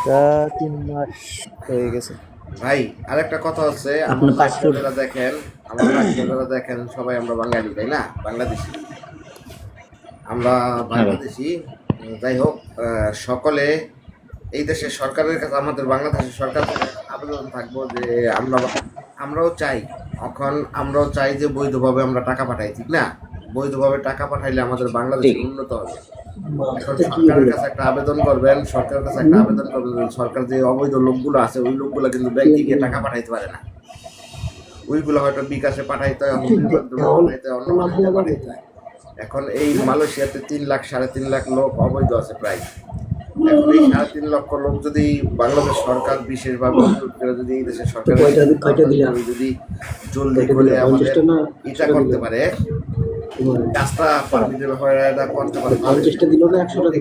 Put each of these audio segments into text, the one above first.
তা 3 মাস হয়ে গেছে। ভাই আরেকটা কথা হচ্ছে, আমার আপনার লাইফটা পাসপোর্ট যারা দেখেন, আমার লাইফটা যারা দেখেন সবাই আমরা বাঙালি, তাই না? বাংলাদেশি, আমরা হ্যাঁ ভাই বাংলাদেশি। যাই হোক, সকলে এই দেশের সরকারের কাছে, আমাদের বাংলাদেশের সরকার থেকে আবেদন থাকবো যে আমরা আমরাও চাই, এখন আমরাও চাই যে বৈধভাবে আমরা টাকা পাঠাই, ঠিক না? বৈধভাবে টাকা পাঠাইলে আমাদের ঠিক বাংলাদেশের উন্নত হবে। এখন সরকারের কাছে একটা আবেদন করবেন, সরকারের কাছে একটা আবেদন করবেন যে সরকার যে অবৈধ লোকগুলো আছে ওই লোকগুলো কিন্তু ব্যাংকে গিয়ে টাকা পাঠাইতে পারে না। ওইগুলো হয়তো বিকাশে পাঠাইতে হয়, হুন্ডির মাধ্যমে পাঠাইতে হয়, অন্য মাধ্যমে পাঠাইতে হয়। এখন এই মালয়েশিয়াতে 3 লাখ 3.5 লাখ লোক অবৈধ আছে প্রায়। এখন এই 3.5 লক্ষ লোক যদি বাংলাদেশ সরকার বিশেষভাবে অনুরোধ করে যদি এই দেশের সরকারের যদি জলদি করে আমাদের এটা করতে পারে, কাজটা পারমিটের ব্যাপারে এটা করতে পারে, তাহলে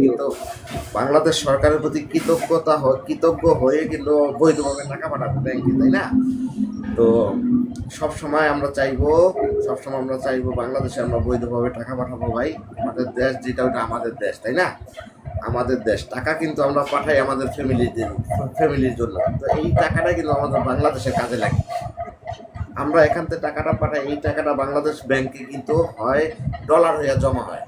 কিন্তু বাংলাদেশ সরকারের প্রতি কৃতজ্ঞ হয়ে কিন্তু বৈধভাবে টাকা পাঠাবে ব্যাংকে, তাই না? তো সবসময় আমরা চাইবো বাংলাদেশে আমরা বৈধভাবে টাকা পাঠাবো ভাই। আমাদের দেশ যেটা, ওটা আমাদের দেশ, তাই না? আমাদের দেশ, টাকা কিন্তু আমরা পাঠাই আমাদের ফ্যামিলির জন্য। তো এই টাকাটা কিন্তু আমাদের বাংলাদেশের কাজে লাগে। আমরা এখান থেকে টাকাটা পাঠাই, এই টাকাটা বাংলাদেশ ব্যাংকে কিন্তু হয় ডলার হয়ে জমা হয়।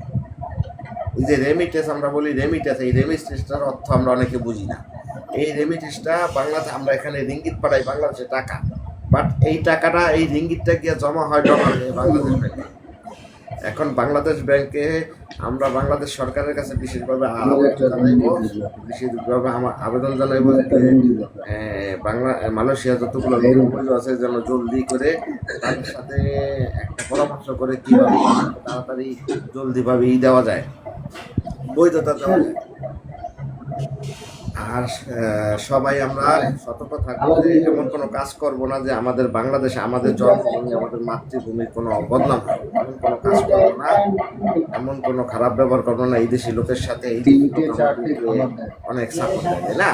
এই যে রেমিটেন্স আমরা বলি, রেমিটেন্স, এই রেমিটেন্সটার অর্থ আমরা অনেকে বুঝি না। এই রেমিটেন্সটা বাংলাদেশ, আমরা এখানে রিঙ্গিত পাঠাই বাংলাদেশের টাকা, বাট এই টাকাটা, এই রিঙ্গিতটা গিয়ে জমা হয় ডলার হয়ে বাংলাদেশ ব্যাংকে। এখন বাংলাদেশ ব্যাংকে আমরা বাংলাদেশ সরকারের কাছে বিশেষভাবে আবেদন জানাইবো যে মালয়েশিয়া যতগুলো লোক আছে যেন জলদি করে তাদের সাথে একটা পরামর্শ করে কিভাবে তাড়াতাড়ি জলদিভাবে দেওয়া যায়, বৈধতা দেওয়া যায়। আর সবাই আমরা সতর্ক থাকবো যে এমন কোনো কাজ করব না যে আমাদের বাংলাদেশে, আমাদের জন্মভূমি, আমাদের মাতৃভূমির কোনো বদনাম হয়, এমন কোনো কাজ করবো না, এমন কোনো খারাপ ব্যবহার করবো না। এই দেশি লোকের সাথে এই দেশি লোক অনেক সাপোর্ট দেয়, তাই না?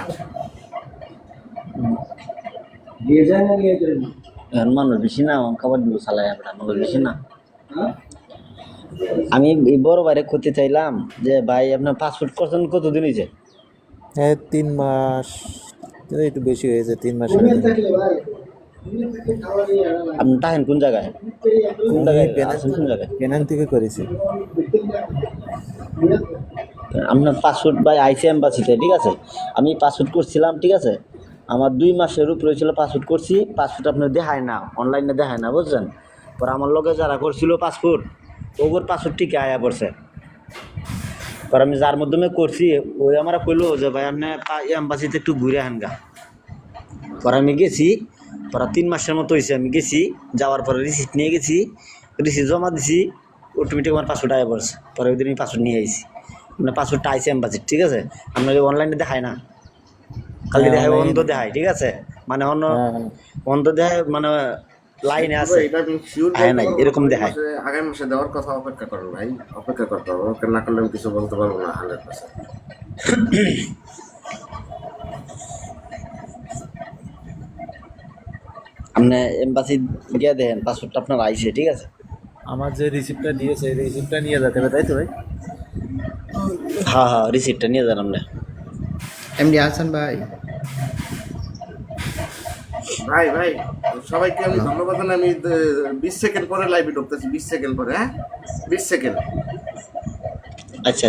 মানুষ বেশি না, খাবার দিব সালাই আপনার মানুষ বেশি না। আমি এই বড় বাইরে করতে চাইলাম যে ভাই আপনার পাসপোর্ট করছেন কতদিন হয়েছে? হ্যাঁ, 3 মাস, একটু বেশি হয়েছে, 3 মাস। আপনি থাকেন কোন জায়গায়? কোন জায়গায় আছেন? কোন জায়গায়? পেনাং থেকে করেছি। আপনার পাসপোর্ট ভাই আইসি এম্বাসিতে, ঠিক আছে? আমি পাসপোর্ট করছিলাম, ঠিক আছে? আমার 2 মাসের উপরে ছিল পাসপোর্ট করছি। পাসপোর্ট আপনার দেখায় না, অনলাইনে দেখায় না, বুঝছেন? পরে আমার লগে যারা করছিল পাসপোর্ট, ওগুর পাসপোর্ট ঠিকই আয়া পড়ছে। পরে আমি যার মাধ্যমে করছি ওই আমার কইলো যে ভাই আপনি এম্বাসিতে একটু ঘুরে আহেন গা। পরে আমি গেছি, পরে 3 মাসের মতো হয়েছে আমি গেছি। যাওয়ার পরে রিসিপ্ট নিয়ে গেছি, রিসিপ্ট জমা দিছি, অটোমেটিক আমার পাসপোর্ট আয়া পড়ছে। পরে ওই দিন আমি পাসপোর্ট নিয়ে আইছি। মানে পাসপোর্টটা আইসি এম্বাসির, ঠিক আছে? আপনার অনলাইনে দেখায় না, খালি দেখায় অন্ধ দেখায়, ঠিক আছে? মানে অন্ধ দেখায়, মানে লাইনে আছে, এটা আমি শিওর নাই এরকম দেখায়। আগামী মাসে দেওয়ার কথা, অপেক্ষা করেন ভাই, অপেক্ষা করতে হবে। ওকে না করলে আমি কিছু বলতে পারবো না 100%। আপনি এম্বাসি গিয়ে দেখেন পাসপোর্টটা আপনার আইসে, ঠিক আছে? আমার যে রিসিপ্টটা দিয়েছে, এই রিসিপ্টটা নিয়ে যেতে হবে, তাই তো ভাই? হ্যাঁ হ্যাঁ, রিসিপ্টটা নিয়ে যান আপনি। এমডি হাসান ভাই। ভাই ভাই সবাইকে আমি ধন্যবাদ জানাই। আমি 20 সেকেন্ড পরে লাইভে ঢুকতেছি, 20 সেকেন্ড পরে, হ্যাঁ 20 সেকেন্ড। আচ্ছা আচ্ছা।